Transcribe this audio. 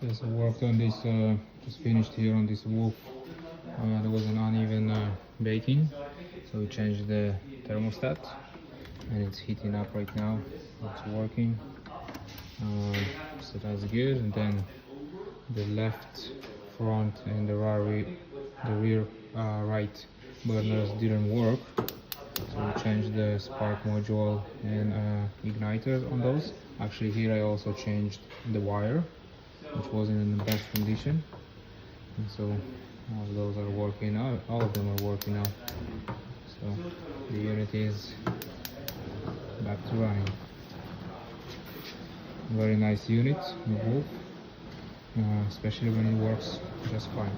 Yes, I worked on this, just finished here on this roof. There was an uneven baking, so we changed the thermostat and it's heating up right now. It's working, so that's good. And then the left front and the rear right burners didn't work, so we changed the spark module and igniter on those. Actually, here I also changed the wire, which wasn't in the best condition, and so all of those are working out. All of them are working now, so the unit is back to running. Very nice unit, especially when it works just fine.